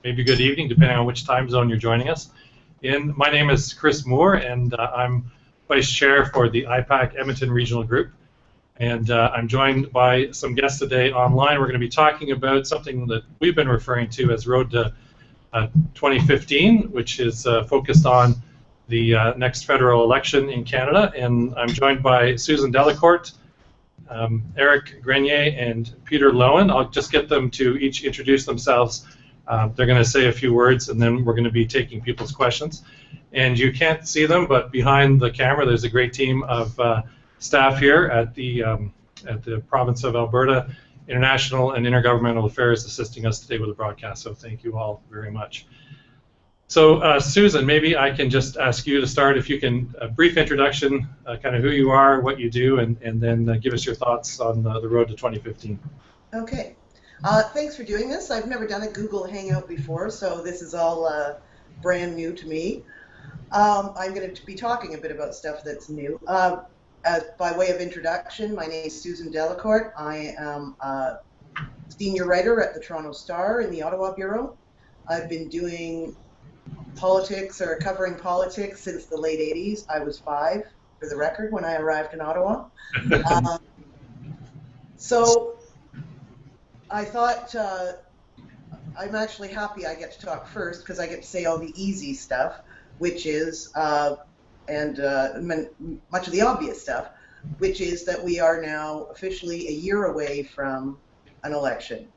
maybe good evening, depending on which time zone you're joining us in. My name is Chris Moore, and I'm Vice Chair for the IPAC Edmonton Regional Group. And I'm joined by some guests today online. We're going to be talking about something that we've been referring to as Road to 2015, which is focused on the next federal election in Canada. And I'm joined by Susan Delacourt, Eric Grenier, and Peter Loewen. I'll just get them to each introduce themselves. They're going to say a few words, and then we're going to be taking people's questions. And you can't see them, but behind the camera, there's a great team of staff here at the province of Alberta International and Intergovernmental Affairs assisting us today with the broadcast. So thank you all very much. So Susan, maybe I can just ask you to start, if you can, a brief introduction, kind of who you are, what you do, and then give us your thoughts on the road to 2015. Okay. Thanks for doing this. I've never done a Google Hangout before, so this is all brand new to me. I'm going to be talking a bit about stuff that's new. By way of introduction, my name is Susan Delacourt. I am a senior writer at the Toronto Star in the Ottawa Bureau. I've been doing politics or covering politics since the late 80s. I was 5, for the record, when I arrived in Ottawa. So I thought I'm actually happy I get to talk first because I get to say all the easy stuff, which is, and much of the obvious stuff, which is that we are now officially a year away from an election.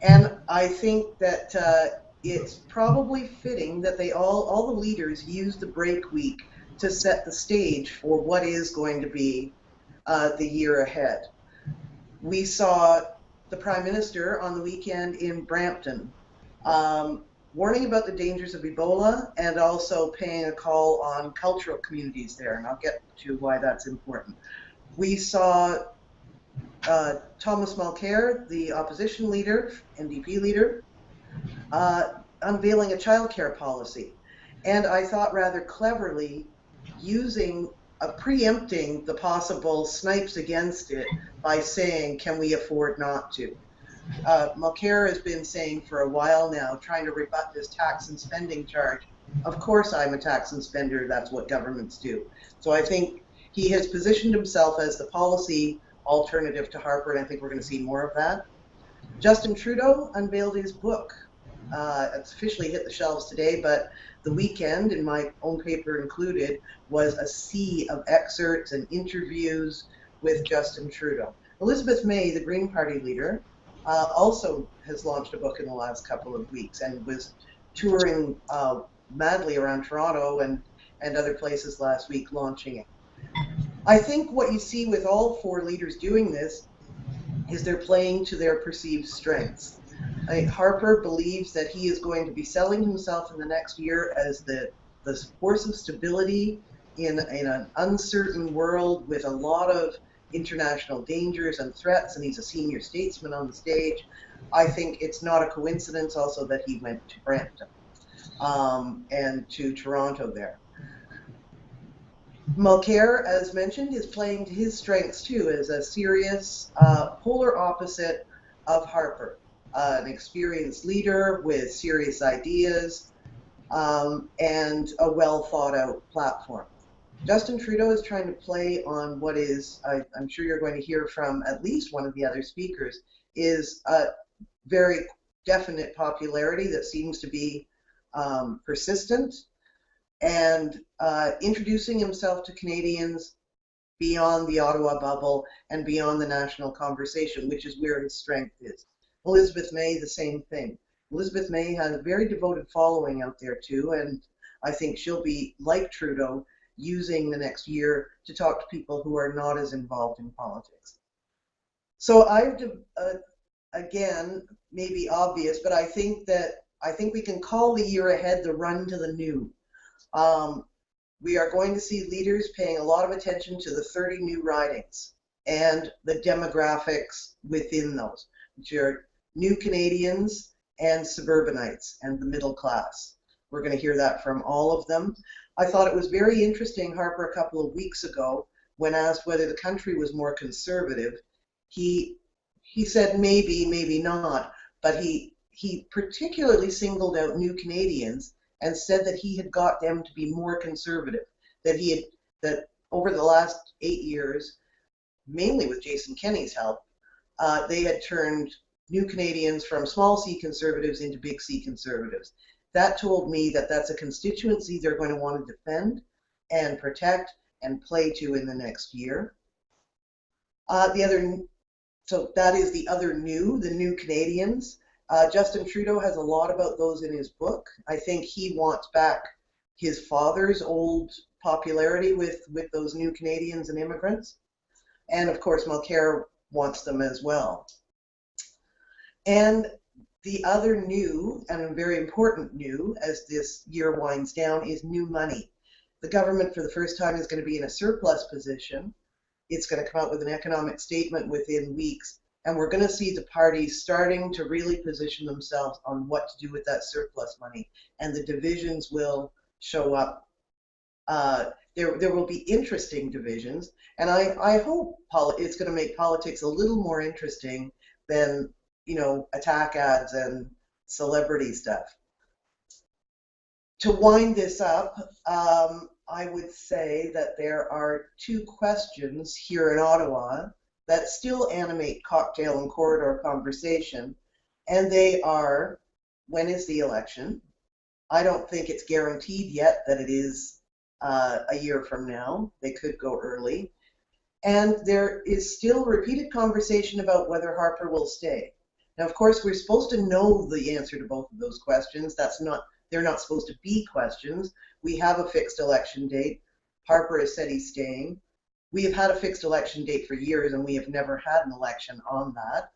And I think that it's probably fitting that all the leaders use the break week to set the stage for what is going to be the year ahead. We saw the Prime Minister on the weekend in Brampton warning about the dangers of Ebola and also paying a call on cultural communities there, and I'll get to why that's important. We saw Thomas Mulcair, the opposition leader, NDP leader, unveiling a childcare policy, and I thought rather cleverly preempting the possible snipes against it by saying, can we afford not to? Mulcair has been saying for a while now, trying to rebut this tax and spending charge. Of course I'm a tax and spender, that's what governments do. So I think he has positioned himself as the policy alternative to Harper, and I think we're going to see more of that. Justin Trudeau unveiled his book. It's officially hit the shelves today, but the weekend, in my own paper included, was a sea of excerpts and interviews with Justin Trudeau. Elizabeth May, the Green Party leader, also has launched a book in the last couple of weeks and was touring madly around Toronto and other places last week launching it. I think what you see with all 4 leaders doing this is they're playing to their perceived strengths. I think Harper believes that he is going to be selling himself in the next year as the force of stability in an uncertain world with a lot of international dangers and threats, and he's a senior statesman on the stage. I think it's not a coincidence also that he went to Brampton and to Toronto there. Mulcair, as mentioned, is playing to his strengths too, as a serious polar opposite of Harper, an experienced leader with serious ideas and a well thought out platform. Justin Trudeau is trying to play on what is, I'm sure you're going to hear from at least one of the other speakers, is a very definite popularity that seems to be persistent, and introducing himself to Canadians beyond the Ottawa bubble and beyond the national conversation, which is where his strength is. Elizabeth May, the same thing. Elizabeth May has a very devoted following out there too, and I think she'll be, like Trudeau, using the next year to talk to people who are not as involved in politics. So again, maybe obvious, but I think we can call the year ahead the run to the new. We are going to see leaders paying a lot of attention to the 30 new ridings and the demographics within those, which are new Canadians and suburbanites and the middle class. We're going to hear that from all of them. I thought it was very interesting, Harper, a couple of weeks ago, when asked whether the country was more conservative, he said maybe, maybe not, but he he particularly singled out New Canadians and said that he had got them to be more conservative, that over the last 8 years, mainly with Jason Kenney's help, they had turned New Canadians from small C conservatives into big C conservatives. That told me that that's a constituency they're going to want to defend and protect and play to in the next year. So that is the other the New Canadians. Justin Trudeau has a lot about those in his book. I think he wants back his father's old popularity with those New Canadians and immigrants. And of course, Mulcair wants them as well. And the other new, and very important new, as this year winds down, is new money. The government, for the first time, is going to be in a surplus position. It's going to come out with an economic statement within weeks, and we're going to see the parties starting to really position themselves on what to do with that surplus money, and the divisions will show up. There will be interesting divisions, and I hope it's going to make politics a little more interesting than, you know, attack ads and celebrity stuff. To wind this up, I would say that there are 2 questions here in Ottawa that still animate cocktail and corridor conversation, and they are, when is the election? I don't think it's guaranteed yet that it is a year from now. They could go early. And there is still repeated conversation about whether Harper will stay. Now, of course, we're supposed to know the answer to both of those questions. They're not supposed to be questions. We have a fixed election date. Harper has said he's staying. We have had a fixed election date for years, and we have never had an election on that.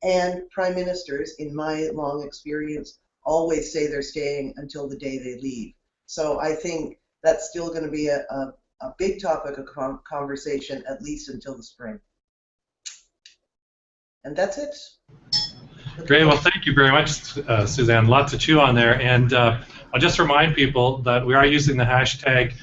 And prime ministers, in my long experience, always say they're staying until the day they leave. So I think that's still going to be a big topic of conversation, at least until the spring. And that's it. Great. Well, thank you very much, Suzanne. Lots to chew on there. And I'll just remind people that we are using the hashtag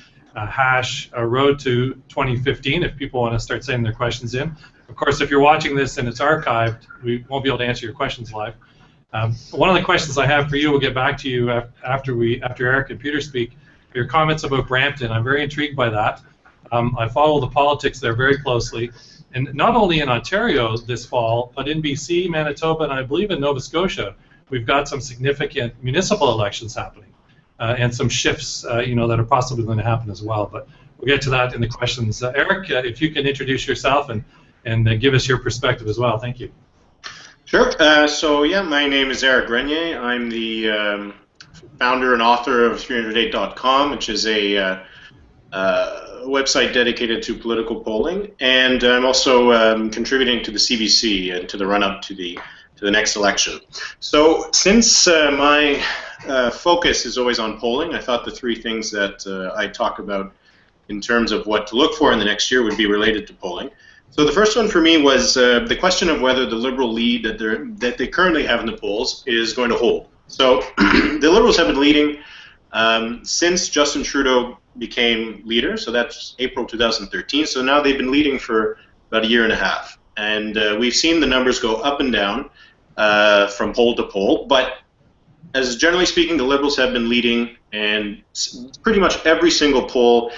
#Road to 2015 if people want to start sending their questions in. Of course, if you're watching this and it's archived, we won't be able to answer your questions live. One of the questions I have for you, we'll get back to you after Eric and Peter speak, your comments about Brampton. I'm very intrigued by that. I follow the politics there very closely. And not only in Ontario this fall, but in BC, Manitoba, and I believe in Nova Scotia, we've got some significant municipal elections happening, and some shifts, you know, that are possibly going to happen as well. But we'll get to that in the questions. Eric, if you can introduce yourself and give us your perspective as well. Thank you. Sure. So yeah, my name is Eric Grenier. I'm the founder and author of 308.com, which is a website dedicated to political polling, and I'm also contributing to the CBC and to the run-up to the next election. So since my focus is always on polling, I thought the 3 things that I'd talk about in terms of what to look for in the next year would be related to polling. So the first one for me was the question of whether the Liberal lead that they currently have in the polls is going to hold. So the Liberals have been leading since Justin Trudeau became leader, so that's April 2013. So now they've been leading for about a year and a half, and we've seen the numbers go up and down from poll to poll. But as generally speaking, the Liberals have been leading, and pretty much every single poll,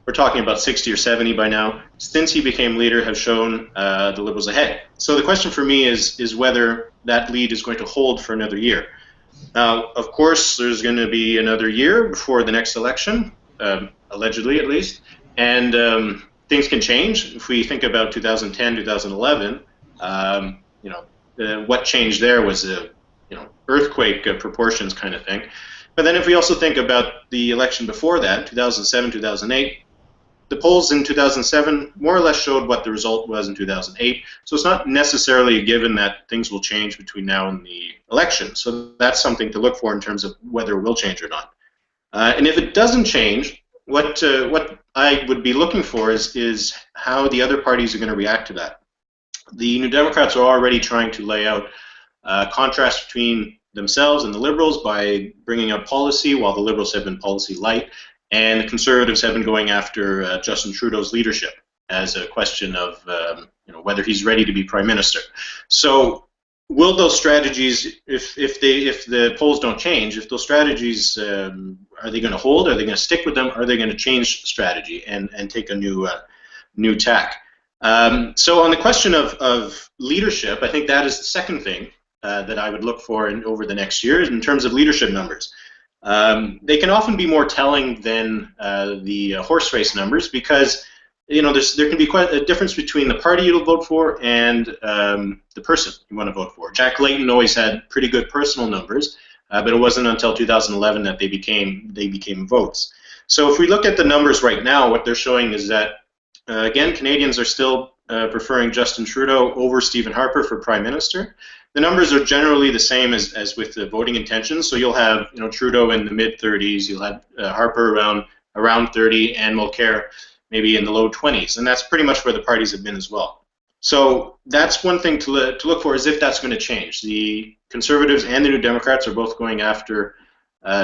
we're talking about 60 or 70 by now, since he became leader, have shown the Liberals ahead. So the question for me is whether that lead is going to hold for another year. Now, of course, there's going to be another year before the next election. Allegedly at least, and things can change. If we think about 2010, 2011, you know, what changed there was a earthquake proportions kind of thing. But then if we also think about the election before that, 2007, 2008, the polls in 2007 more or less showed what the result was in 2008. So it's not necessarily a given that things will change between now and the election. So that's something to look for in terms of whether it will change or not. And if it doesn't change, what I would be looking for is how the other parties are going to react to that. The New Democrats are already trying to lay out contrast between themselves and the Liberals by bringing up policy, while the Liberals have been policy light, and the Conservatives have been going after Justin Trudeau's leadership as a question of whether he's ready to be Prime Minister. So will those strategies, if the polls don't change, if those strategies are they going to hold? Are they going to stick with them? Are they going to change strategy and take a new tack? So on the question of leadership, I think that is the second thing that I would look for over the next year in terms of leadership numbers. They can often be more telling than the horse race numbers because there can be quite a difference between the party you'll vote for and the person you want to vote for. Jack Layton always had pretty good personal numbers, but it wasn't until 2011 that they became votes. So if we look at the numbers right now, what they're showing is that again, Canadians are still preferring Justin Trudeau over Stephen Harper for Prime Minister. The numbers are generally the same as with the voting intentions. So you'll have Trudeau in the mid-30s, you'll have Harper around 30, and Mulcair maybe in the low 20s, and that's pretty much where the parties have been as well. So that's one thing to look for, is if that's going to change. The Conservatives and the New Democrats are both going after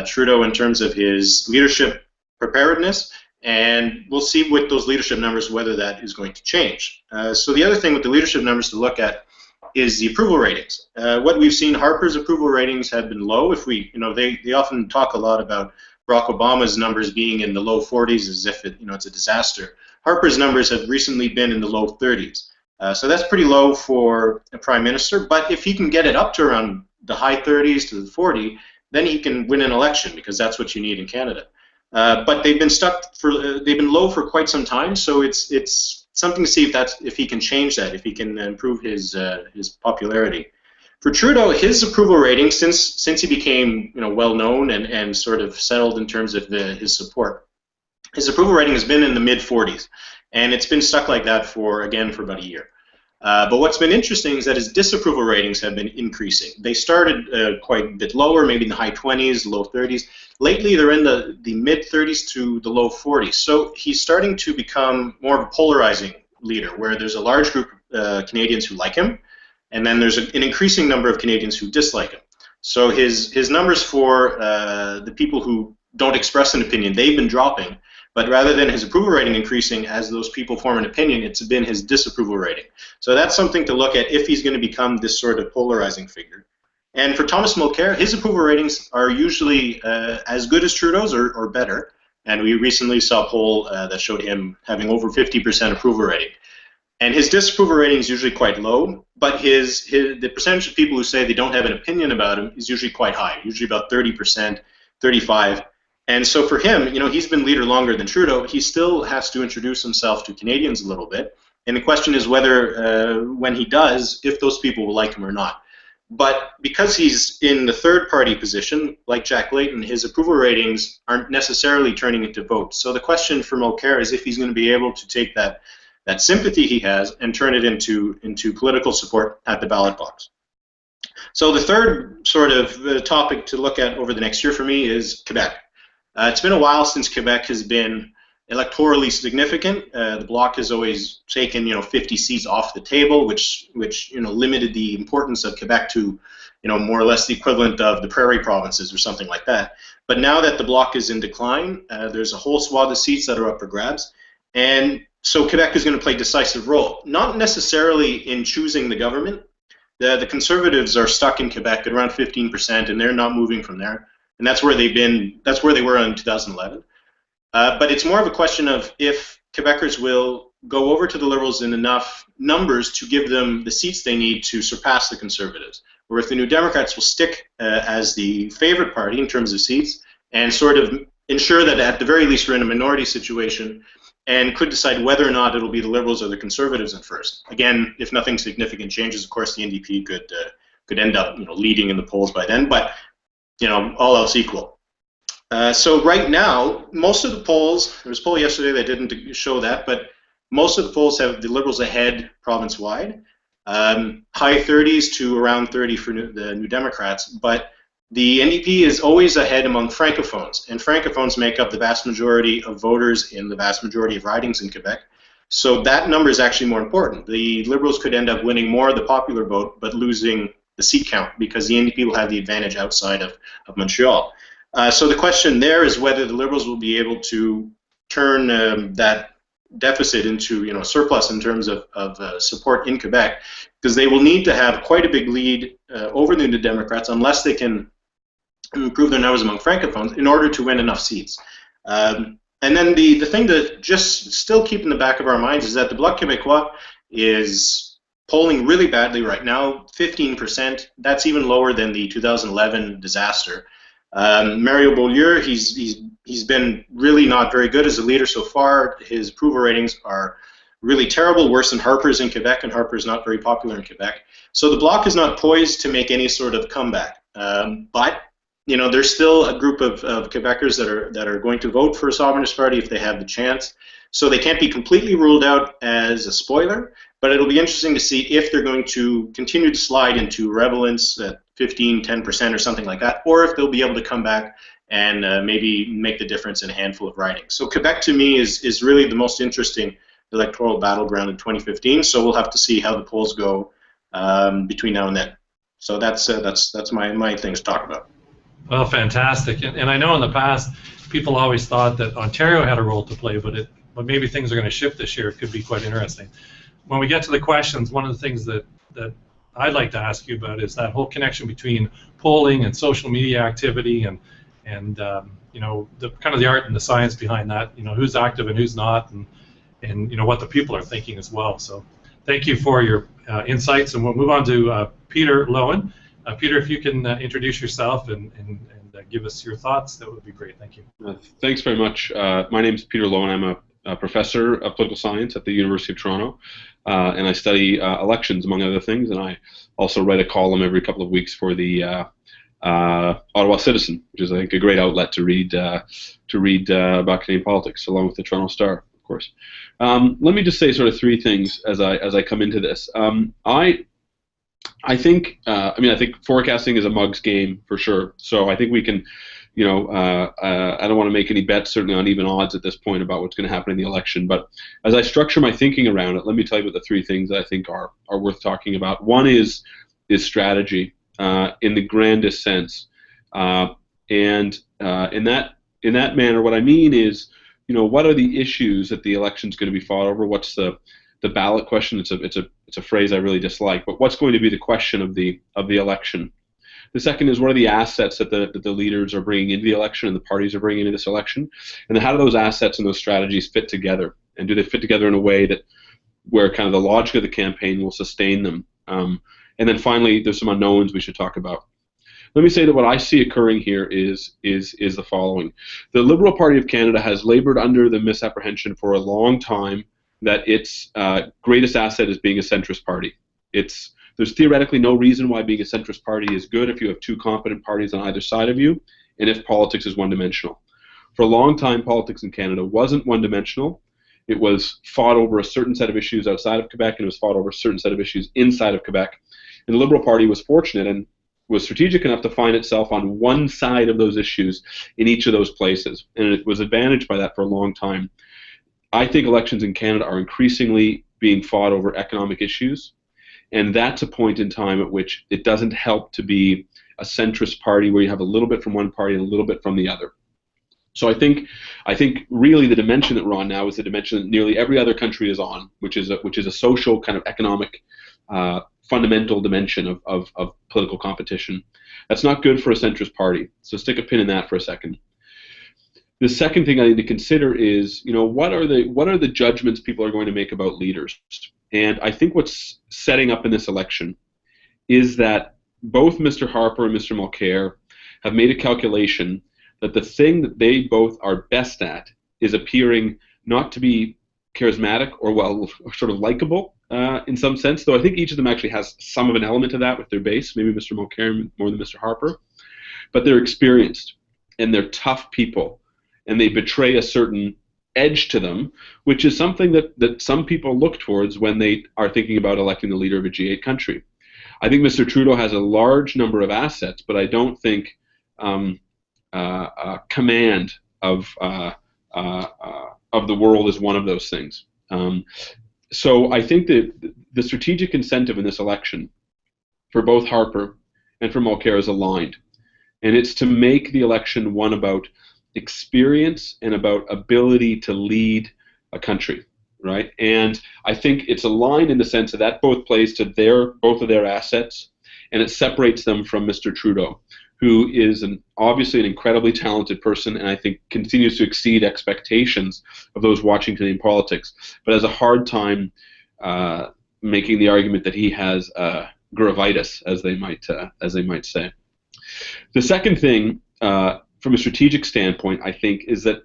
Trudeau in terms of his leadership preparedness, and we'll see with those leadership numbers whether that is going to change. So the other thing with the leadership numbers to look at is the approval ratings. What we've seen, Harper's approval ratings have been low. If we, they often talk a lot about Barack Obama's numbers being in the low 40s as if it's a disaster. Harper's numbers have recently been in the low 30s. So that's pretty low for a prime minister, but if he can get it up to around the high 30s to the 40, then he can win an election, because that's what you need in Canada. But they've been low for quite some time, so it's something to see if he can change that, if he can improve his popularity. For Trudeau, his approval rating, since he became well known and sort of settled in terms of his support, his approval rating has been in the mid 40s, and it's been stuck like that for about a year. But what's been interesting is that his disapproval ratings have been increasing. They started quite a bit lower, maybe in the high 20s, low 30s. Lately, they're in the mid 30s to the low 40s. So he's starting to become more of a polarizing leader, where there's a large group of Canadians who like him, and then there's an increasing number of Canadians who dislike him. So his numbers for the people who don't express an opinion, they've been dropping. But rather than his approval rating increasing as those people form an opinion, it's been his disapproval rating. So that's something to look at if he's going to become this sort of polarizing figure. And for Thomas Mulcair, his approval ratings are usually as good as Trudeau's or better. And we recently saw a poll that showed him having over 50% approval rating. And his disapproval rating is usually quite low, but the percentage of people who say they don't have an opinion about him is usually quite high, usually about 30%, 35%. And so for him, he's been leader longer than Trudeau. He still has to introduce himself to Canadians a little bit. And the question is whether, when he does, if those people will like him or not. But because he's in the third party position, like Jack Layton, his approval ratings aren't necessarily turning into votes. So the question for Mulcair is if he's going to be able to take that sympathy he has and turn it into political support at the ballot box. So the third sort of topic to look at over the next year for me is Quebec. It's been a while since Quebec has been electorally significant. The Bloc has always taken 50 seats off the table, which limited the importance of Quebec to more or less the equivalent of the prairie provinces or something like that. But now that the Bloc is in decline, there's a whole swath of seats that are up for grabs, and so Quebec is going to play a decisive role, not necessarily in choosing the government. The Conservatives are stuck in Quebec at around 15%, and they're not moving from there. And that's where they've been. That's where they were in 2011. But it's more of a question of if Quebecers will go over to the Liberals in enough numbers to give them the seats they need to surpass the Conservatives, or if the New Democrats will stick as the favorite party in terms of seats and sort of ensure that at the very least we're in a minority situation and could decide whether or not it'll be the Liberals or the Conservatives in first. Again, if nothing significant changes, of course, the NDP could end up leading in the polls by then. But all else equal. So right now, most of the polls, there was a poll yesterday that didn't show that, but most of the polls have the Liberals ahead province-wide, high 30s to around 30 for the New Democrats, but the NDP is always ahead among Francophones, and Francophones make up the vast majority of voters in the vast majority of ridings in Quebec. So that number is actually more important. The Liberals could end up winning more of the popular vote, but losing the seat count, because the NDP will have the advantage outside of Montreal. So the question there is whether the Liberals will be able to turn that deficit into surplus in terms of support in Quebec, because they will need to have quite a big lead over the New Democrats unless they can improve their numbers among francophones in order to win enough seats. And then the thing to just still keep in the back of our minds is that the Bloc Québécois is polling really badly right now, 15%. That's even lower than the 2011 disaster. Mario Beaulieu, he's been really not very good as a leader so far. His approval ratings are really terrible, worse than Harper's in Quebec, and Harper's not very popular in Quebec. So the Bloc is not poised to make any sort of comeback. But there's still a group of Quebecers that are going to vote for a Sovereignist Party if they have the chance. So they can't be completely ruled out as a spoiler, but it'll be interesting to see if they're going to continue to slide into relevance at 10% or something like that, or if they'll be able to come back and maybe make the difference in a handful of ridings. So Quebec, to me, is really the most interesting electoral battleground in 2015. So we'll have to see how the polls go between now and then. So that's my things to talk about. Well, fantastic. And I know in the past people always thought that Ontario had a role to play, but maybe things are going to shift this year. It could be quite interesting. When we get to the questions, one of the things that I'd like to ask you about is that whole connection between polling and social media activity and the kind of the art and the science behind that. Who's active and who's not, and what the people are thinking as well. So thank you for your insights, and we'll move on to Peter Loewen. Peter, if you can introduce yourself and give us your thoughts, that would be great. Thank you. Thanks very much. My name is Peter Loewen. I'm a professor of political science at the University of Toronto, and I study elections, among other things, and I also write a column every couple of weeks for the Ottawa Citizen, which is, I think, a great outlet to read about Canadian politics, along with the Toronto Star, of course. Let me just say sort of three things as I come into this. I think forecasting is a mug's game for sure. So I think we can, I don't want to make any bets, certainly on even odds at this point, about what's going to happen in the election. But as I structure my thinking around it, let me tell you about the three things that I think are worth talking about. One is strategy in the grandest sense, and in that manner, what I mean is, what are the issues that the election's going to be fought over? What's the ballot question? It's a phrase I really dislike, but what's going to be the question of the election? The second is, what are the assets that the leaders are bringing into the election and the parties are bringing into this election, and then how do those assets and those strategies fit together, and do they fit together in a way where kind of the logic of the campaign will sustain them? And then finally, there's some unknowns we should talk about. Let me say that what I see occurring here is the following: the Liberal Party of Canada has labored under the misapprehension for a long time that its greatest asset is being a centrist party. There's theoretically no reason why being a centrist party is good if you have two competent parties on either side of you, and if politics is one-dimensional. For a long time, politics in Canada wasn't one-dimensional. It was fought over a certain set of issues outside of Quebec, and it was fought over a certain set of issues inside of Quebec. And the Liberal Party was fortunate and was strategic enough to find itself on one side of those issues in each of those places, and it was advantaged by that for a long time. I think elections in Canada are increasingly being fought over economic issues, and that's a point in time at which it doesn't help to be a centrist party where you have a little bit from one party and a little bit from the other. So I think really the dimension that we're on now is the dimension that nearly every other country is on, which is a social kind of economic fundamental dimension of political competition. That's not good for a centrist party. So stick a pin in that for a second. The second thing I need to consider is, what are the judgments people are going to make about leaders? And I think what's setting up in this election is that both Mr. Harper and Mr. Mulcair have made a calculation that the thing that they both are best at is appearing not to be charismatic or sort of likable in some sense, though I think each of them actually has some of an element of that with their base, maybe Mr. Mulcair more than Mr. Harper, but they're experienced and they're tough people, and they betray a certain edge to them, which is something that some people look towards when they are thinking about electing the leader of a G8 country. I think Mr. Trudeau has a large number of assets, but I don't think command of the world is one of those things. So I think that the strategic incentive in this election for both Harper and for Mulcair is aligned, and it's to make the election one about experience and about ability to lead a country. right? And I think it's aligned in the sense that both plays to both of their assets, and it separates them from Mr. Trudeau, who is obviously an incredibly talented person, and I think continues to exceed expectations of those watching Canadian politics, but has a hard time making the argument that he has gravitas, as they might say. The second thing, from a strategic standpoint, I think, is that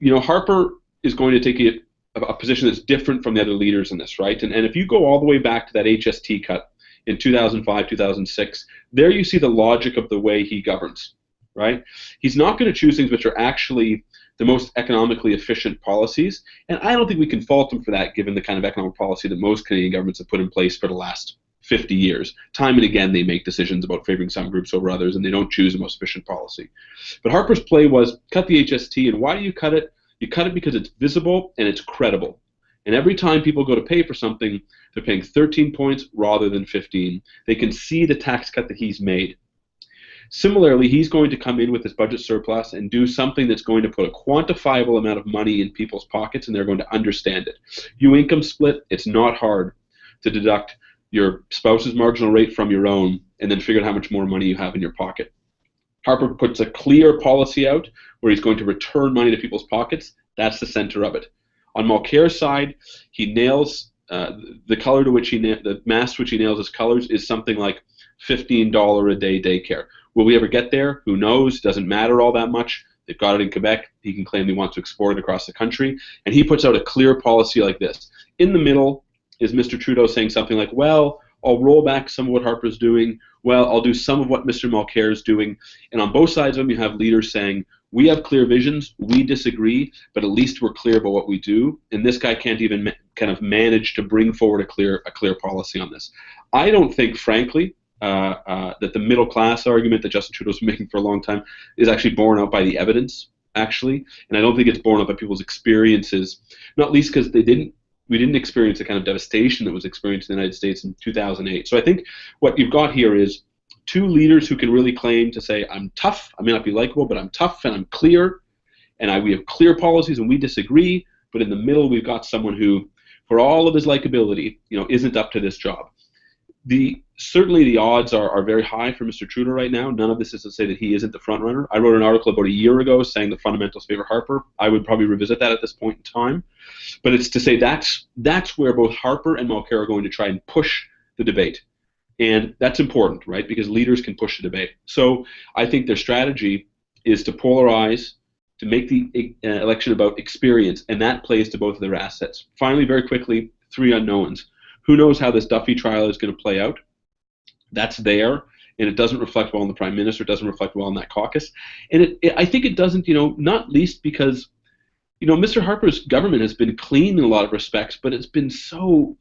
Harper is going to take a position that's different from the other leaders in this, right? And if you go all the way back to that HST cut in 2005, 2006, there you see the logic of the way he governs, right? He's not going to choose things which are actually the most economically efficient policies, and I don't think we can fault him for that, given the kind of economic policy that most Canadian governments have put in place for the last 50 years. Time and again, they make decisions about favoring some groups over others, and they don't choose the most efficient policy. But Harper's play was cut the HST, and why do you cut it? You cut it because it's visible and it's credible. And every time people go to pay for something, they're paying 13 points rather than 15. They can see the tax cut that he's made. Similarly, he's going to come in with his budget surplus and do something that's going to put a quantifiable amount of money in people's pockets, and they're going to understand it. You income split, it's not hard to deduct your spouse's marginal rate from your own and then figure out how much more money you have in your pocket. Harper puts a clear policy out where he's going to return money to people's pockets. That's the center of it. On Mulcair's side, he nails the color to which the mass to which he nails his colors is something like $15 a day daycare. Will we ever get there? Who knows? Doesn't matter all that much. They've got it in Quebec. He can claim he wants to export it across the country. And he puts out a clear policy like this. In the middle is Mr. Trudeau saying something like, well, I'll roll back some of what Harper's doing. Well, I'll do some of what Mr. Mulcair is doing. And on both sides of them, you have leaders saying, we have clear visions, we disagree, but at least we're clear about what we do. And this guy can't even kind of manage to bring forward a clear policy on this. I don't think, frankly, that the middle class argument that Justin Trudeau's been making for a long time is actually borne out by the evidence, actually. And I don't think it's borne out by people's experiences, not least because we didn't experience the kind of devastation that was experienced in the United States in 2008. So I think what you've got here is two leaders who can really claim to say, I'm tough, I may not be likable, but I'm tough and I'm clear, and we have clear policies and we disagree, but in the middle we've got someone who, for all of his likability, isn't up to this job. Certainly the odds are very high for Mr. Trudeau right now. None of this is to say that he isn't the front runner. I wrote an article about a year ago saying the fundamentals favor Harper. I would probably revisit that at this point in time. But it's to say that's where both Harper and Mulcair are going to try and push the debate. And that's important, right? Because leaders can push the debate. So I think their strategy is to polarize, to make the election about experience, and that plays to both of their assets. Finally, very quickly, three unknowns. Who knows how this Duffy trial is going to play out? That's there, and it doesn't reflect well on the Prime Minister. It doesn't reflect well on that caucus. And I think it doesn't, not least because, Mr. Harper's government has been clean in a lot of respects, but it's been so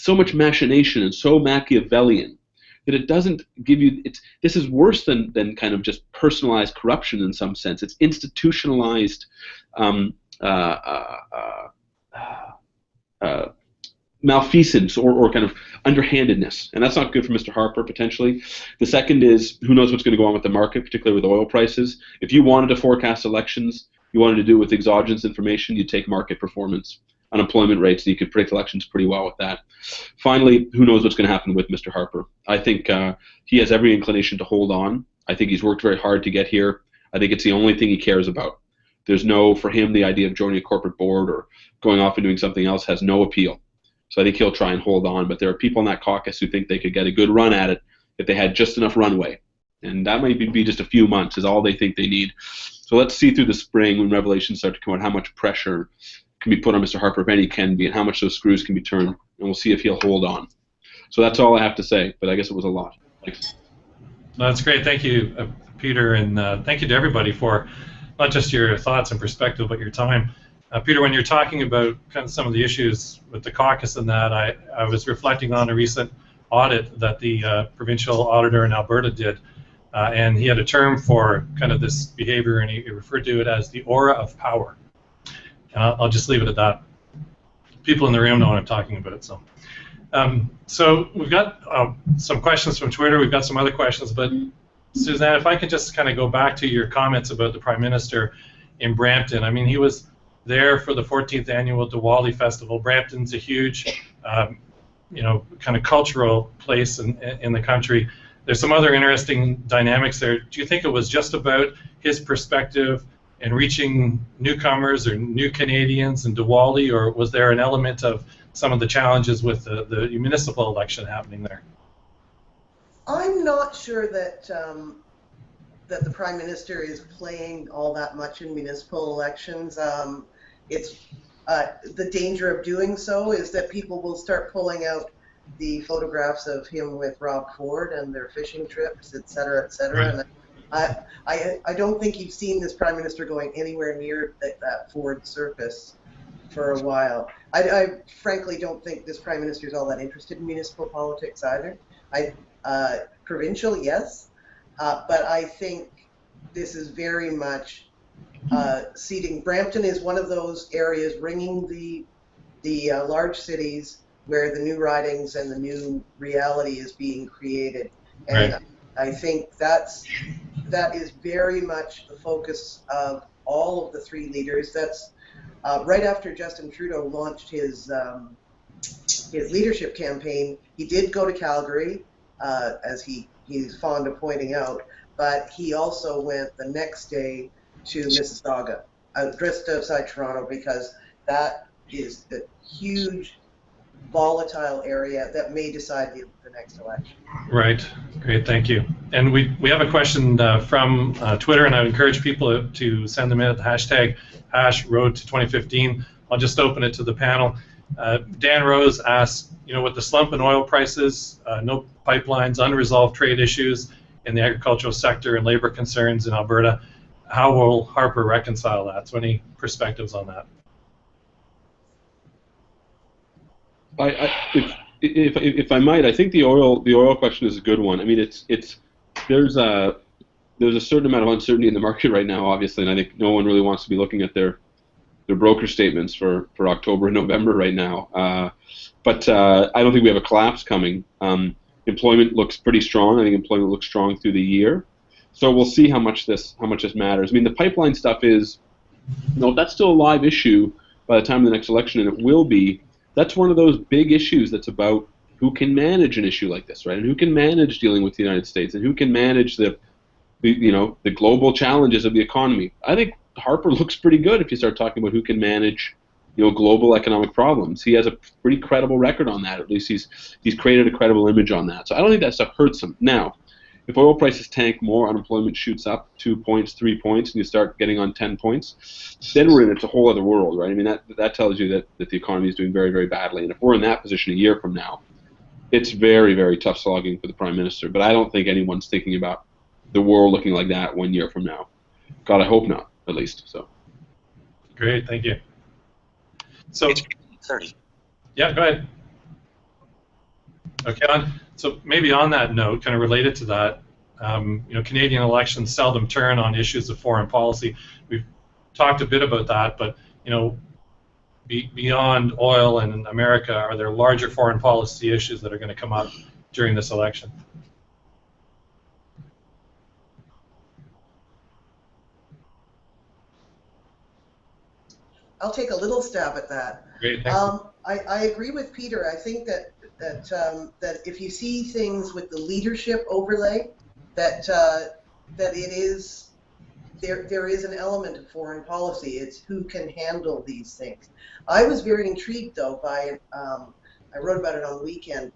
much machination and so Machiavellian that it doesn't give you, this is worse than kind of just personalized corruption in some sense. It's institutionalized malfeasance or kind of underhandedness, and that's not good for Mr. Harper, potentially. The second is, who knows what's going to go on with the market, particularly with oil prices. If you wanted to forecast elections, you wanted to do it with exogenous information, you'd take market performance, unemployment rates, and you could predict elections pretty well with that. Finally, who knows what's going to happen with Mr. Harper. I think he has every inclination to hold on. I think he's worked very hard to get here. I think it's the only thing he cares about. For him, the idea of joining a corporate board or going off and doing something else has no appeal. So I think he'll try and hold on, but there are people in that caucus who think they could get a good run at it if they had just enough runway. And that might be just a few months is all they think they need. So let's see through the spring when revelations start to come out how much pressure can be put on Mr. Harper, if any can be, and how much those screws can be turned. And we'll see if he'll hold on. So that's all I have to say, but I guess it was a lot. Thanks. That's great. Thank you, Peter, and thank you to everybody for not just your thoughts and perspective, but your time. Peter, when you're talking about kind of some of the issues with the caucus and that, I was reflecting on a recent audit that the provincial auditor in Alberta did, and he had a term for kind of this behavior, and he referred to it as the aura of power. And I'll just leave it at that. People in the room know what I'm talking about. So we've got some questions from Twitter. We've got some other questions, but Suzanne, if I could just kind of go back to your comments about the Prime Minister in Brampton. I mean, he was there for the 14th annual Diwali festival. Brampton's a huge, kind of cultural place in the country. There's some other interesting dynamics there. Do you think it was just about his perspective and reaching newcomers or new Canadians in Diwali, or was there an element of some of the challenges with the municipal election happening there? I'm not sure that that the Prime Minister is playing all that much in municipal elections. It's the danger of doing so is that people will start pulling out the photographs of him with Rob Ford and their fishing trips, et cetera, et cetera. Right. And I don't think you've seen this Prime Minister going anywhere near that Ford surface for a while. I frankly don't think this Prime Minister is all that interested in municipal politics either. Provincial, yes, but I think this is very much seeding. Brampton is one of those areas ringing the large cities where the new ridings and the new reality is being created, and right. I think that is very much the focus of all of the three leaders. That's right after Justin Trudeau launched his leadership campaign. He did go to Calgary, as he's fond of pointing out, but he also went the next day to Mississauga, just outside Toronto, because that is a huge volatile area that may decide the next election. Right. Great. Thank you. And we have a question from Twitter, and I would encourage people to send them in at the hashtag #RoadTo2015. I'll just open it to the panel. Dan Rose asks, with the slump in oil prices, no pipelines, unresolved trade issues in the agricultural sector, and labor concerns in Alberta, how will Harper reconcile that? So any perspectives on that? If I might, I think the oil question is a good one. I mean, there's a certain amount of uncertainty in the market right now, obviously, and I think no one really wants to be looking at their broker statements for October and November right now. But I don't think we have a collapse coming. Employment looks pretty strong. I think employment looks strong through the year. So we'll see how much this matters. I mean, the pipeline stuff is, that's still a live issue by the time of the next election, and it will be. That's one of those big issues that's about who can manage an issue like this, right? And who can manage dealing with the United States, and who can manage the global challenges of the economy. I think Harper looks pretty good if you start talking about who can manage, global economic problems. He has a pretty credible record on that. At least he's created a credible image on that. So I don't think that stuff hurts him. Now, if oil prices tank more, unemployment shoots up 2 points, 3 points, and you start getting on 10 points, then we're in a whole other world, right? I mean, that tells you that the economy is doing very, very badly. And if we're in that position a year from now, it's very, very tough slogging for the Prime Minister. But I don't think anyone's thinking about the world looking like that 1 year from now. God, I hope not, at least. So. Great, thank you. So, it's 30. Yeah, go ahead. Okay, so maybe on that note, kind of related to that, Canadian elections seldom turn on issues of foreign policy. We've talked a bit about that, but beyond oil and in America, are there larger foreign policy issues that are going to come up during this election? I'll take a little stab at that. Great, thanks. I agree with Peter. I think that if you see things with the leadership overlay, that it is there is an element of foreign policy. It's who can handle these things. I was very intrigued though by I wrote about it on the weekend,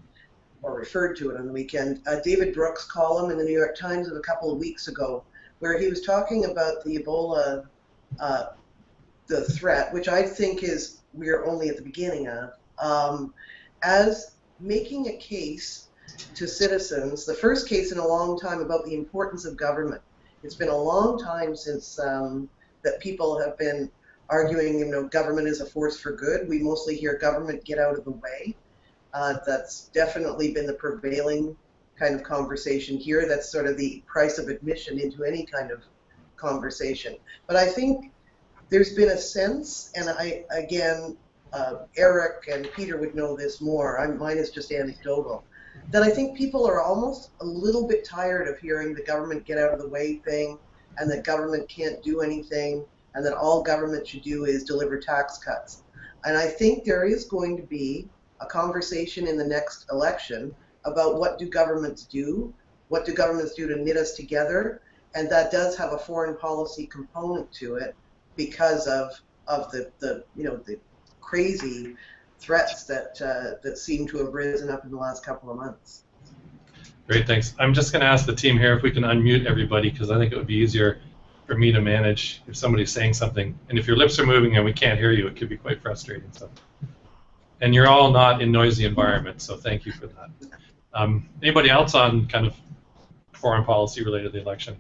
or referred to it on the weekend. David Brooks' column in the New York Times of a couple of weeks ago, where he was talking about the Ebola the threat, which I think is we're only at the beginning of, as making a case to citizens, the first case in a long time about the importance of government. It's been a long time since that people have been arguing, government is a force for good. We mostly hear government get out of the way. That's definitely been the prevailing kind of conversation here. That's sort of the price of admission into any kind of conversation. But I think there's been a sense, and Eric and Peter would know this more, mine is just anecdotal, that I think people are almost a little bit tired of hearing the government get out of the way thing, and that government can't do anything, and that all government should do is deliver tax cuts. And I think there is going to be a conversation in the next election about what do governments do to knit us together, and that does have a foreign policy component to it because of the crazy threats that seem to have risen up in the last couple of months. Great, thanks. I'm just going to ask the team here if we can unmute everybody, because I think it would be easier for me to manage if somebody's saying something. And if your lips are moving and we can't hear you, it could be quite frustrating. So, and you're all not in noisy environments, so thank you for that. Anybody else on kind of foreign policy related to the election?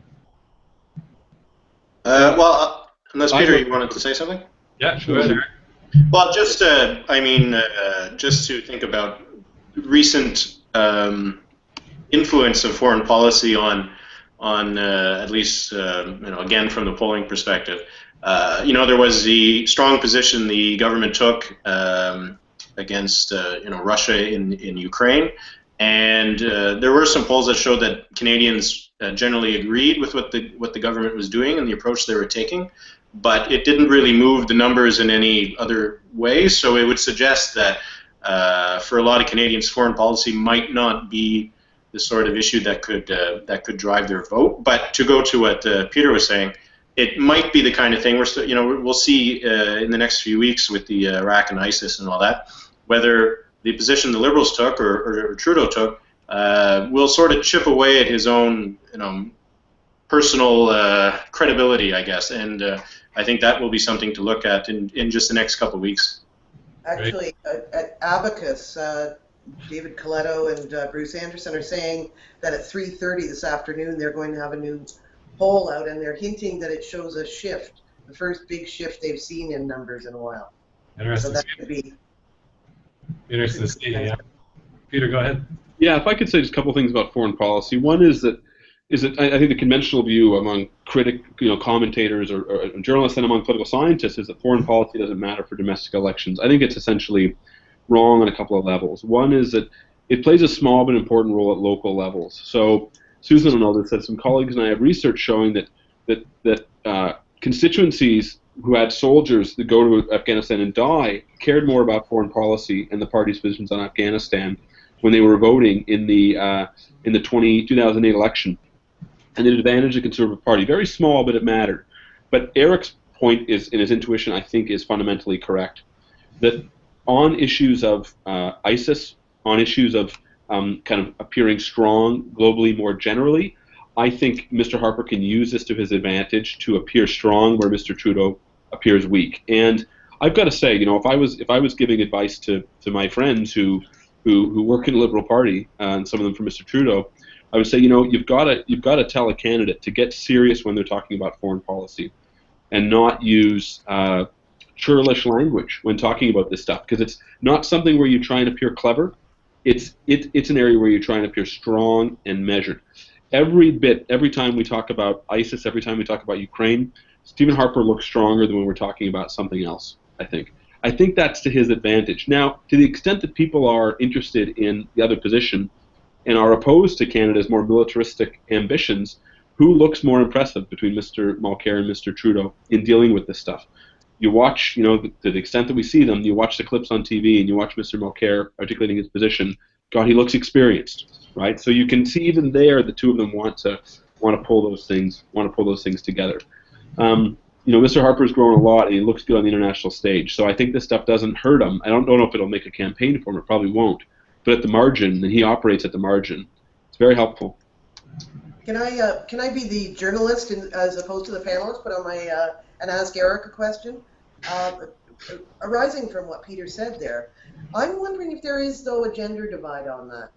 Well, unless Peter, you wanted to say something? Yeah, go ahead, Eric. Well, just just to think about recent influence of foreign policy on at least again from the polling perspective. There was the strong position the government took against Russia in Ukraine, and there were some polls that showed that Canadians generally agreed with what the government was doing and the approach they were taking, but it didn't really move the numbers in any other way. So it would suggest that for a lot of Canadians, foreign policy might not be the sort of issue that could drive their vote. But to go to what Peter was saying, it might be the kind of thing we'll see in the next few weeks with the Iraq and ISIS and all that, whether the position the Liberals took or Trudeau took will sort of chip away at his own personal credibility, I guess, and I think that will be something to look at in just the next couple of weeks. Actually, at Abacus, David Coletto and Bruce Anderson are saying that at 3:30 this afternoon they're going to have a new poll out, and they're hinting that it shows a shift, the first big shift they've seen in numbers in a while. Interesting. So that could be interesting to see. Yeah. Peter, go ahead. Yeah, if I could say just a couple things about foreign policy. One is that I think the conventional view among commentators or journalists and among political scientists is that foreign policy doesn't matter for domestic elections. I think it's essentially wrong on a couple of levels. One is that it plays a small but important role at local levels. So Susan will know this, that some colleagues and I have research showing that constituencies who had soldiers that go to Afghanistan and die cared more about foreign policy and the party's positions on Afghanistan when they were voting in the 2008 election. And it advantaged the Conservative Party. Very small, but it mattered. But Eric's point is, in his intuition, I think, is fundamentally correct. That on issues of ISIS, on issues of kind of appearing strong globally more generally, I think Mr. Harper can use this to his advantage to appear strong where Mr. Trudeau appears weak. And I've got to say, if I was giving advice to my friends who work in the Liberal Party, and some of them from Mr. Trudeau, I would say, you've got to tell a candidate to get serious when they're talking about foreign policy, and not use churlish language when talking about this stuff, because it's not something where you try and appear clever. It's an area where you're trying to appear strong and measured. Every time we talk about ISIS, every time we talk about Ukraine, Stephen Harper looks stronger than when we're talking about something else, I think. I think that's to his advantage. Now, to the extent that people are interested in the other position and are opposed to Canada's more militaristic ambitions, who looks more impressive between Mr. Mulcair and Mr. Trudeau in dealing with this stuff? You watch, to the extent that we see them, you watch the clips on TV and you watch Mr. Mulcair articulating his position. God, he looks experienced, right? So you can see even there the two of them want to pull those things together. Mr. Harper's grown a lot and he looks good on the international stage. So I think this stuff doesn't hurt him. I don't know if it'll make a campaign for him. It probably won't. But at the margin, and he operates at the margin, it's very helpful. Can I be the journalist as opposed to the panelist, put on my and ask Eric a question? Arising from what Peter said there, I'm wondering if there is, though, a gender divide on that.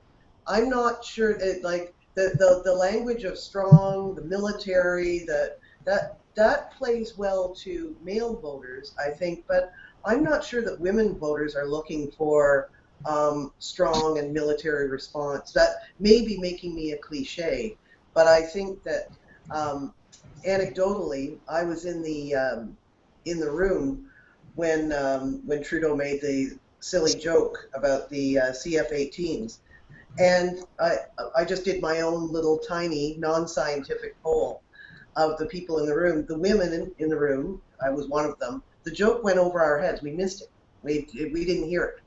I'm not sure that, like, the language of strong, the military, that plays well to male voters, I think, but I'm not sure that women voters are looking for strong and military response. That may be making me a cliche, but I think that anecdotally, I was in the room when Trudeau made the silly joke about the CF-18s, and I just did my own little tiny non-scientific poll. of the people in the room, the women in the room, I was one of them, the joke went over our heads. We missed it. We didn't hear it.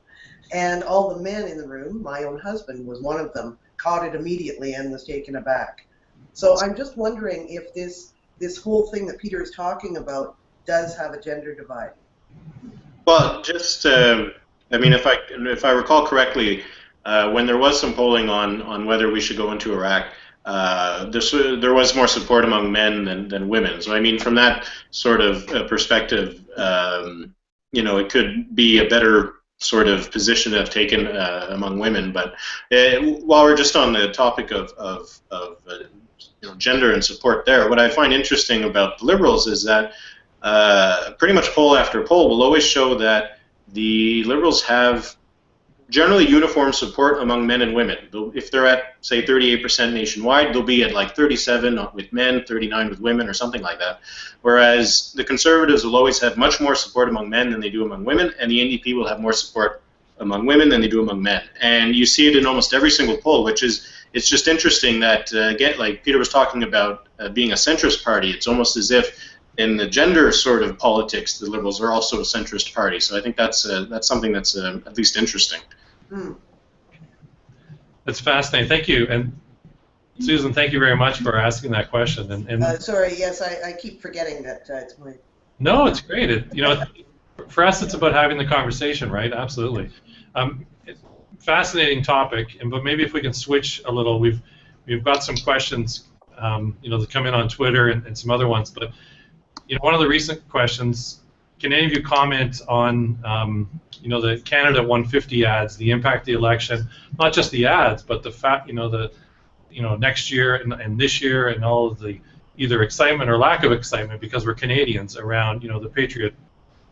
And all the men in the room, my own husband was one of them, caught it immediately and was taken aback. So I'm just wondering if this whole thing that Peter is talking about does have a gender divide. Well, just I mean, if I recall correctly, when there was some polling on whether we should go into Iraq, there was more support among men than women. So I mean, from that sort of perspective, you know, it could be a better sort of position to have taken among women. But while we're just on the topic of you know, gender and support there, what I find interesting about the Liberals is that pretty much poll after poll will always show that the Liberals have generally uniform support among men and women. If they're at, say, 38% nationwide, they'll be at like 37 with men, 39 with women, or something like that. Whereas the Conservatives will always have much more support among men than they do among women, and the NDP will have more support among women than they do among men. And you see it in almost every single poll, which is, it's just interesting that, again, like Peter was talking about being a centrist party, it's almost as if in the gender sort of politics, the Liberals are also a centrist party. So I think that's something that's at least interesting. That's fascinating. Thank you. And Susan, thank you very much for asking that question. And sorry, yes, I keep forgetting that it's my... No, it's great. You know, for us, it's about having the conversation, right? Absolutely. Fascinating topic. But maybe if we can switch a little, we've got some questions, you know, that come in on Twitter and some other ones. But you know, one of the recent questions, can any of you comment on, you know, the Canada 150 ads, the impact of the election, not just the ads, but the fact, you know, next year and this year and all of the either excitement or lack of excitement because we're Canadians around, you know, the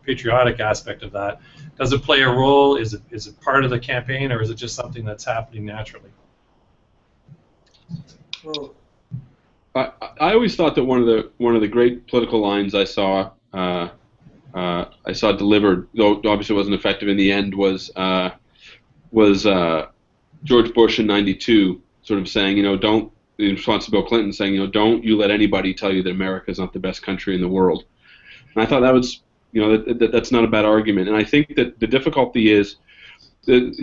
patriotic aspect of that. Does it play a role? Is it part of the campaign, or is it just something that's happening naturally? Well, I always thought that one of the great political lines I saw delivered, though obviously it wasn't effective in the end, was George Bush in '92, sort of saying, you know, in response to Bill Clinton, saying, you know, don't you let anybody tell you that America is not the best country in the world. And I thought that was, you know, that's not a bad argument. And I think that the difficulty is that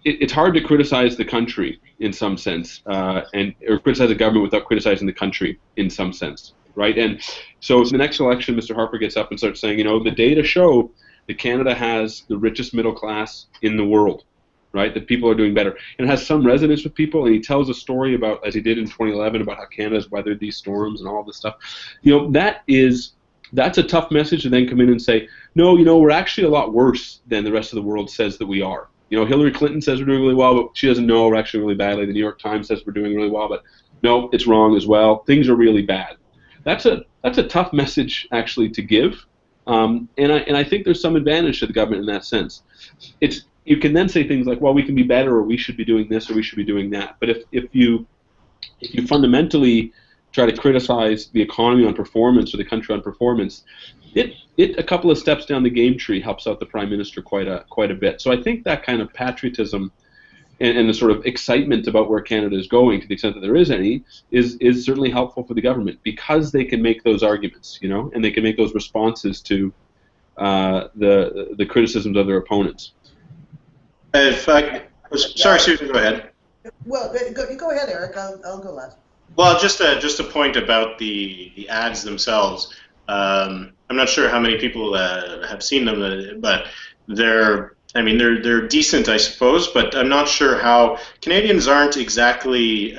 it's hard to criticize the country in some sense, or criticize the government without criticizing the country in some sense, right? And so if the next election, Mr. Harper gets up and starts saying, you know, the data show that Canada has the richest middle class in the world, right? That people are doing better, and it has some resonance with people. And he tells a story about, as he did in 2011, about how Canada's weathered these storms and all this stuff. You know, that's a tough message to then come in and say, no, you know, we're actually a lot worse than the rest of the world says that we are. You know, Hillary Clinton says we're doing really well, but she doesn't know we're actually really badly. The New York Times says we're doing really well, but no, it's wrong as well. Things are really bad. That's a tough message actually to give, and I think there's some advantage to the government in that sense. You can then say things like, well, we can be better, or we should be doing this, or we should be doing that. But if you fundamentally try to criticize the economy on performance or the country on performance, it a couple of steps down the game tree helps out the Prime Minister quite a bit. So I think that kind of patriotism and the sort of excitement about where Canada is going, to the extent that there is any, is certainly helpful for the government, because they can make those arguments, you know, and they can make those responses to the criticisms of their opponents. Sorry, Susan, go ahead. Well, go ahead, Eric. I'll go last. Well, just a point about the ads themselves. I'm not sure how many people have seen them, but they're decent, I suppose. But I'm not sure how Canadians aren't exactly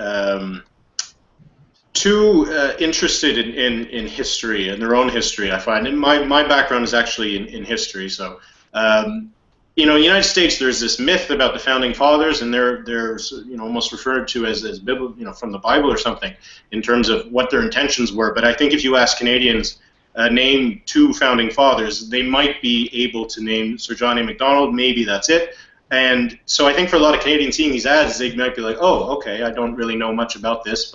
too interested in history and their own history. I find, and my background is actually in history, so. You know, in the United States, there's this myth about the founding fathers, and they're you know, almost referred to as Bible, you know, from the Bible or something, in terms of what their intentions were. But I think if you ask Canadians, name two founding fathers, they might be able to name Sir John A. Macdonald. Maybe that's it. And so I think for a lot of Canadians seeing these ads, they might be like, oh, okay, I don't really know much about this.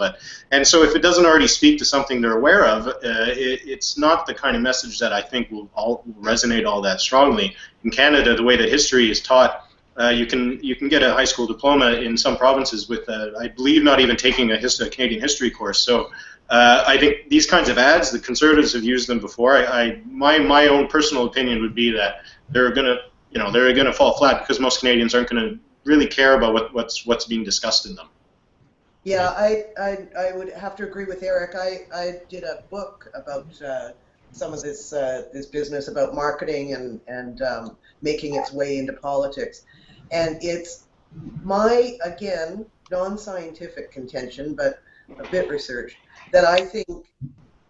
And so if it doesn't already speak to something they're aware of, it's not the kind of message that I think will resonate all that strongly. In Canada, the way that history is taught, you can get a high school diploma in some provinces with, I believe, not even taking a Canadian history course. So I think these kinds of ads, the Conservatives have used them before. My own personal opinion would be that they're going to fall flat because most Canadians aren't going to really care about what's being discussed in them. Yeah, I would have to agree with Eric. I did a book about some of this business about marketing and making its way into politics, and it's my, again, non-scientific contention, but a bit research, that I think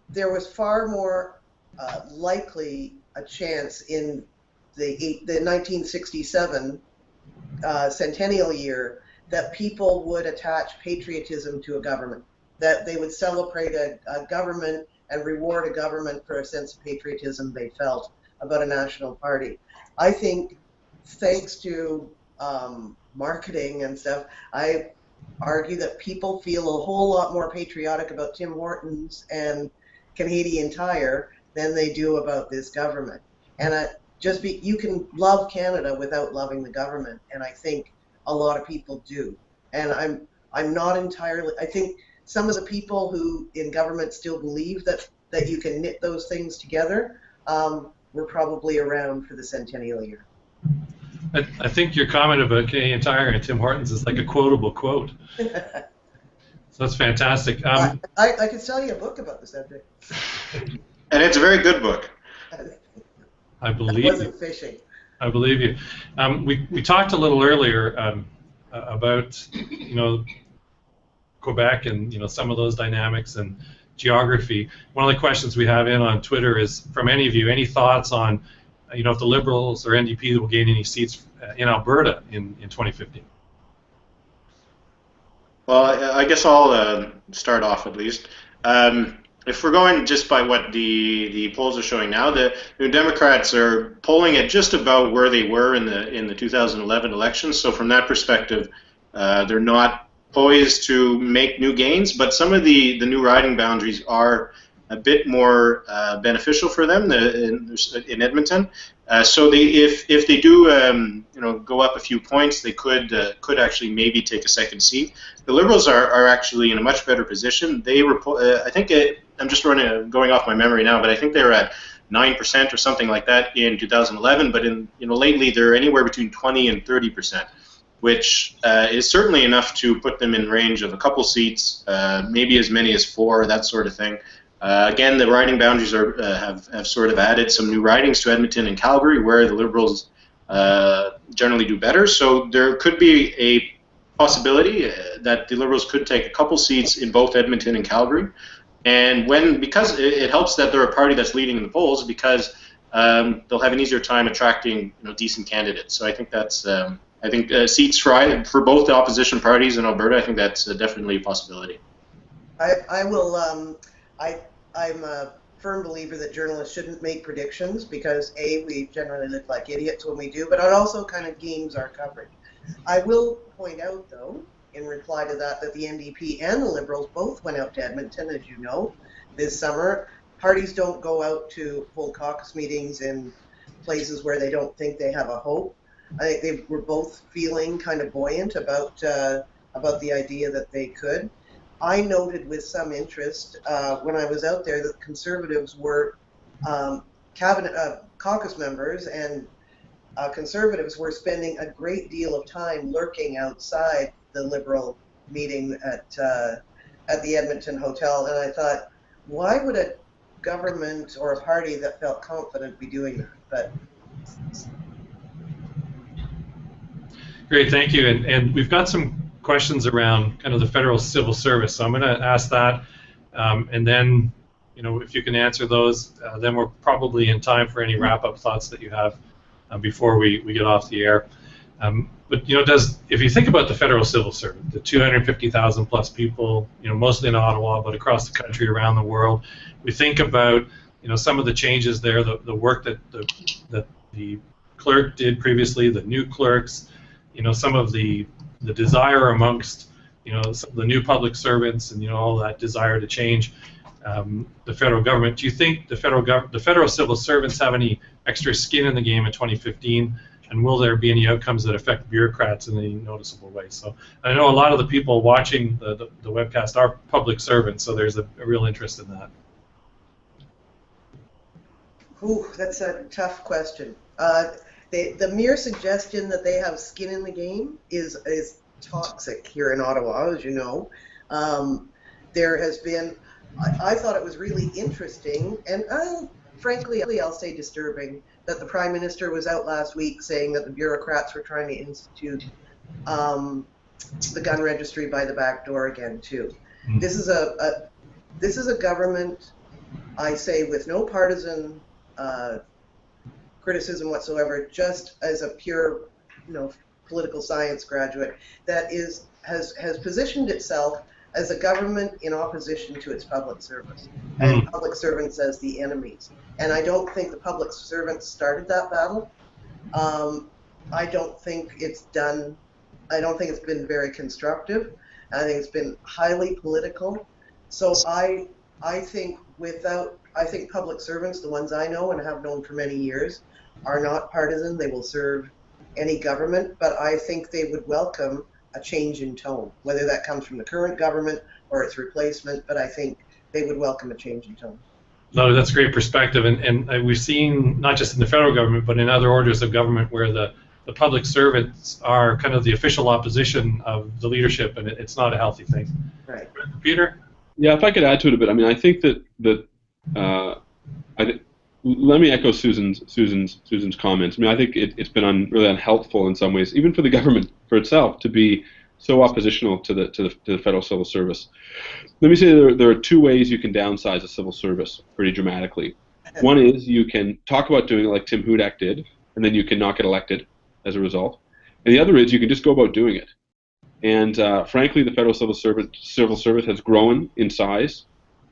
there was far more likely a chance in the 1967 centennial year that people would attach patriotism to a government, that they would celebrate a government and reward a government for a sense of patriotism they felt about a national party. I think thanks to marketing and stuff, I argue that people feel a whole lot more patriotic about Tim Hortons and Canadian Tire than they do about this government. And you can love Canada without loving the government, and I think a lot of people do. And I'm not entirely. I think some of the people who in government still believe that you can knit those things together were probably around for the centennial year. I think your comment about Canadian Tire and Tim Hortons is like a quotable quote. So that's fantastic. I could sell you a book about the subject. And it's a very good book. I believe I wasn't fishing. I believe you. We talked a little earlier about Quebec and some of those dynamics and geography. One of the questions we have in on Twitter is from any of you, any thoughts on if the Liberals or NDP will gain any seats in Alberta in 2015? Well, I guess I'll start off at least. If we're going just by what the polls are showing now, the New Democrats are polling at just about where they were in the 2011 election. So from that perspective, they're not poised to make new gains. But some of the new riding boundaries are a bit more beneficial for them in Edmonton. So if they do go up a few points, they could actually maybe take a second seat. The Liberals are actually in a much better position. They I think I'm just going off my memory now, but I think they were at 9% or something like that in 2011. But lately they're anywhere between 20 and 30%, which is certainly enough to put them in range of a couple seats, maybe as many as 4, that sort of thing. Again, the riding boundaries have sort of added some new ridings to Edmonton and Calgary, where the Liberals generally do better. So there could be a possibility that the Liberals could take a couple seats in both Edmonton and Calgary. And because it helps that they're a party that's leading in the polls, because they'll have an easier time attracting decent candidates. So I think that's seats for both the opposition parties in Alberta. I think that's definitely a possibility. I'm a firm believer that journalists shouldn't make predictions because we generally look like idiots when we do, but it also kind of games our coverage. I will point out, though, in reply to that the NDP and the Liberals both went out to Edmonton, as you know, this summer. Parties don't go out to hold caucus meetings in places where they don't think they have a hope. I think they were both feeling kind of buoyant about the idea that they could. I noted with some interest when I was out there that Conservatives were caucus members and Conservatives were spending a great deal of time lurking outside the Liberal meeting at the Edmonton Hotel, and I thought, why would a government or a party that felt confident be doing that? But great, thank you. And we've got some questions around kind of the federal civil service, so I'm going to ask that, and then if you can answer those, then we're probably in time for any wrap-up thoughts that you have before we get off the air. But if you think about the federal civil service, the 250,000 plus people, mostly in Ottawa, but across the country, around the world, we think about some of the changes there, the work that the clerk did previously, the new clerks, some of the desire amongst some of the new public servants and all that desire to change the federal government. Do you think the federal civil servants have any extra skin in the game in 2015? and will there be any outcomes that affect bureaucrats in any noticeable way? So I know a lot of the people watching the webcast are public servants, so there's a real interest in that. Ooh, that's a tough question. The mere suggestion that they have skin in the game is toxic here in Ottawa, as you know. There has been, I thought it was really interesting, and frankly, I'll say disturbing, that the Prime Minister was out last week saying that the bureaucrats were trying to institute the gun registry by the back door again, too. Mm-hmm. This is a government, I say, with no partisan criticism whatsoever, just as a pure, political science graduate, that has positioned itself as a government in opposition to its public service, and public servants as the enemies. And I don't think the public servants started that battle. I don't think it's been very constructive. I think it's been highly political. So I think public servants, the ones I know and have known for many years, are not partisan. They will serve any government, but I think they would welcome a change in tone, whether that comes from the current government or its replacement, but I think they would welcome a change in tone. No, that's great perspective, and we've seen, not just in the federal government, but in other orders of government, where the public servants are kind of the official opposition of the leadership, and it's not a healthy thing. Right. Peter? Yeah, if I could add to it a bit, I mean, I think that let me echo Susan's comments. I mean, I think it's been really unhelpful in some ways, even for the government for itself, to be so oppositional to the federal civil service. Let me say there are two ways you can downsize a civil service pretty dramatically. One is you can talk about doing it like Tim Hudak did, and then you can not get elected as a result. And the other is you can just go about doing it. And frankly, the federal civil service has grown in size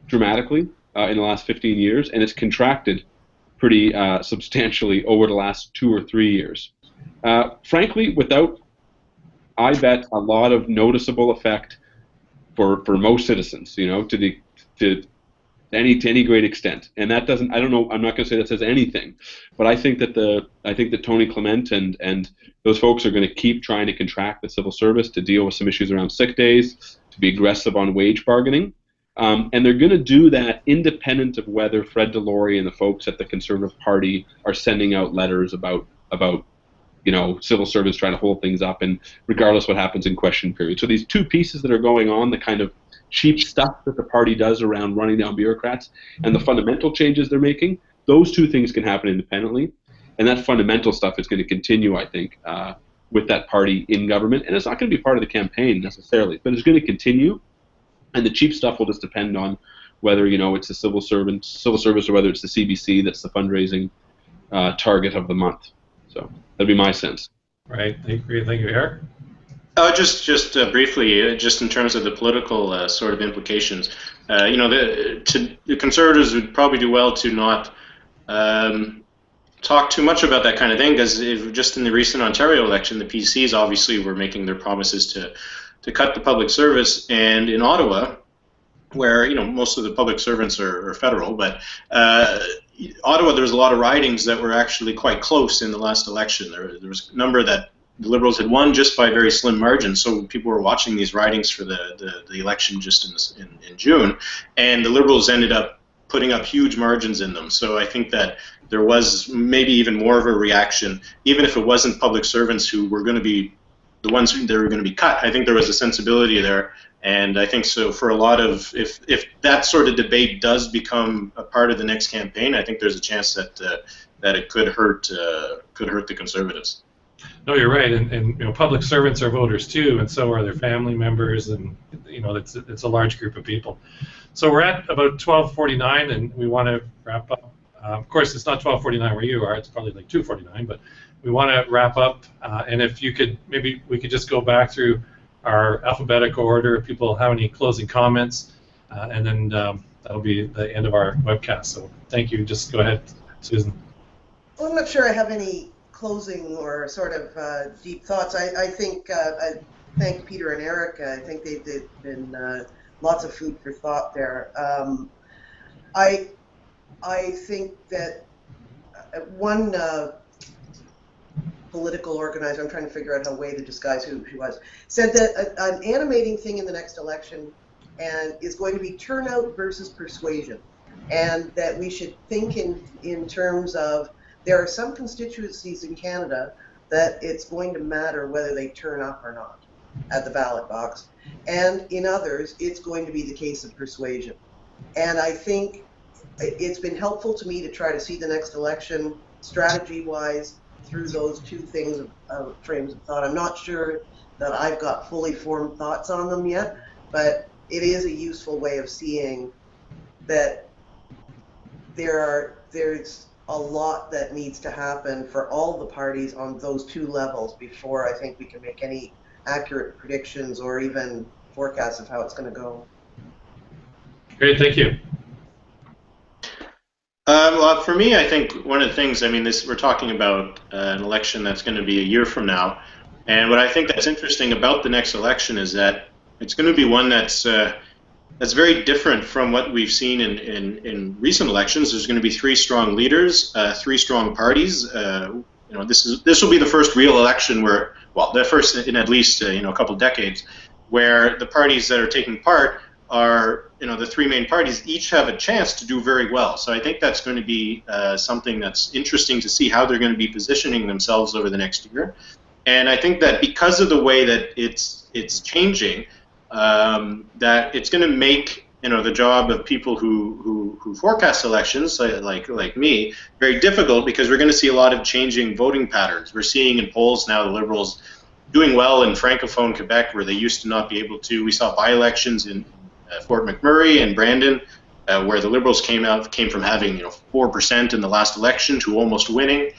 dramatically in the last 15 years, and it's contracted pretty substantially over the last 2 or 3 years. Frankly, without, I bet, a lot of noticeable effect for most citizens, to any great extent. And that doesn't, I don't know, I'm not going to say that says anything, but I think that Tony Clement and those folks are going to keep trying to contract the civil service to deal with some issues around sick days, to be aggressive on wage bargaining. And they're going to do that independent of whether Fred Delory and the folks at the Conservative Party are sending out letters about civil service trying to hold things up, and regardless what happens in question period. So these two pieces that are going on, the kind of cheap stuff that the party does around running down bureaucrats, and the fundamental changes they're making, those two things can happen independently. And that fundamental stuff is going to continue, I think, with that party in government. And it's not going to be part of the campaign necessarily, but it's going to continue. And the cheap stuff will just depend on whether it's the civil service or whether it's the CBC that's the fundraising target of the month. So that'd be my sense. Right. Thank you, Eric. Just briefly, just in terms of the political sort of implications, the Conservatives would probably do well to not talk too much about that kind of thing, because just in the recent Ontario election, the PCs obviously were making their promises to cut the public service, and in Ottawa, where most of the public servants are federal, but Ottawa, there was a lot of ridings that were actually quite close in the last election. There was a number that the Liberals had won just by very slim margins, so people were watching these ridings for the election just in June, and the Liberals ended up putting up huge margins in them. So I think that there was maybe even more of a reaction, even if it wasn't public servants who were going to be the ones that were going to be cut. I think there was a sensibility there, and I think so for a lot of, if that sort of debate does become a part of the next campaign, I think there's a chance that it could hurt the Conservatives. No, you're right, and public servants are voters too, and so are their family members, and it's a large group of people. So we're at about 12:49, and we want to wrap up. Of course, it's not 12:49 where you are; it's probably like 2:49, but we want to wrap up. And if you could, maybe we could just go back through our alphabetical order if people have any closing comments, and then that'll be the end of our webcast. So thank you. Just go ahead, Susan. Well, I'm not sure I have any closing or sort of deep thoughts. I think I thank Peter and Eric. I think they've been lots of food for thought there. I think that one political organizer, I'm trying to figure out a way to disguise who she was, said that an animating thing in the next election and is going to be turnout versus persuasion, and that we should think in terms of there are some constituencies in Canada that it's going to matter whether they turn up or not at the ballot box, and in others it's going to be the case of persuasion. And I think it's been helpful to me to try to see the next election strategy-wise through those two things of frames of thought. I'm not sure that I've got fully formed thoughts on them yet, but it is a useful way of seeing that there's a lot that needs to happen for all the parties on those two levels before I think we can make any accurate predictions or even forecasts of how it's going to go. Great, thank you. Well, for me, I think one of the things, I mean, we're talking about an election that's going to be a year from now, and what I think that's interesting about the next election is that it's going to be one that's very different from what we've seen in recent elections. There's going to be three strong leaders, three strong parties. You know, this will be the first real election where, well, the first in at least you know, a couple decades, where the parties that are taking part are, you know, the three main parties each have a chance to do very well. So I think that's going to be something that's interesting to see how they're going to be positioning themselves over the next year. And I think that because of the way that it's changing, that it's going to make, you know, the job of people who forecast elections, like me, very difficult, because we're going to see a lot of changing voting patterns. We're seeing in polls now the Liberals doing well in Francophone Quebec, where they used to not be able to. We saw by-elections in Fort McMurray and Brandon, where the Liberals came from having, you know, 4% in the last election to almost winning.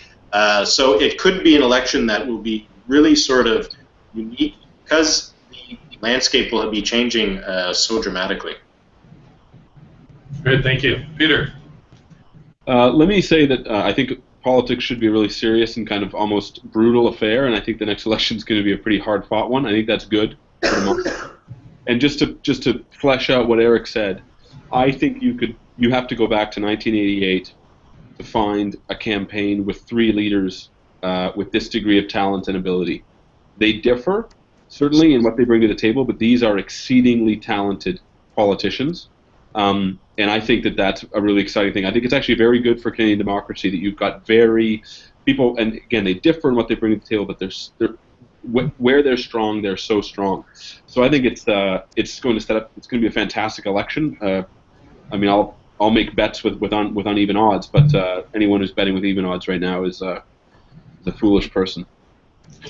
So it could be an election that will be really sort of unique because the landscape will be changing so dramatically. Great, thank you. Peter. Let me say that I think politics should be a really serious and kind of almost brutal affair, and I think the next election is going to be a pretty hard-fought one. I think that's good for the moment. And just to flesh out what Eric said, I think you have to go back to 1988 to find a campaign with three leaders with this degree of talent and ability. They differ, certainly, in what they bring to the table, but these are exceedingly talented politicians. And I think that that's a really exciting thing. I think it's actually very good for Canadian democracy that you've got people, and again, they differ in what they bring to the table, but they're where they're strong, they're so strong. So I think it's going to be a fantastic election. I mean, I'll make bets with uneven odds, but anyone who's betting with even odds right now is a foolish person.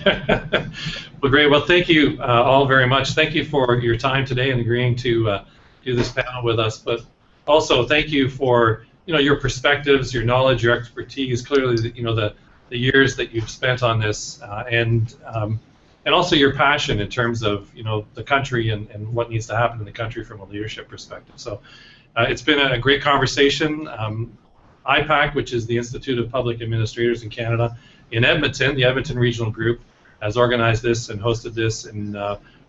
Well, great. Well, thank you all very much. Thank you for your time today and agreeing to do this panel with us. But also, thank you for your perspectives, your knowledge, your expertise. Clearly, the years that you've spent on this, and also your passion in terms of the country and what needs to happen in the country from a leadership perspective. So it's been a great conversation. IPAC, which is the Institute of Public Administrators in Canada, in Edmonton, the Edmonton Regional Group, has organized this and hosted this, and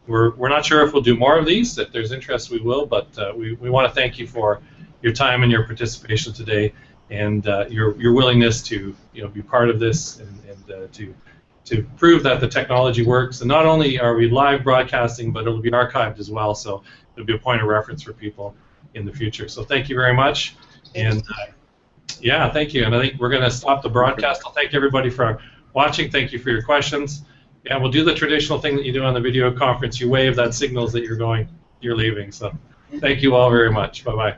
we're not sure if we'll do more of these. If there's interest, we will, but we want to thank you for your time and your participation today, and your willingness to be part of this and to prove that the technology works. And not only are we live broadcasting, but it'll be archived as well, so it'll be a point of reference for people in the future. So thank you very much. And yeah, thank you. And I think we're going to stop the broadcast. I'll thank everybody for watching. Thank you for your questions. And we'll do the traditional thing that you do on the video conference. You wave, that signals that you're leaving. So thank you all very much. Bye-bye.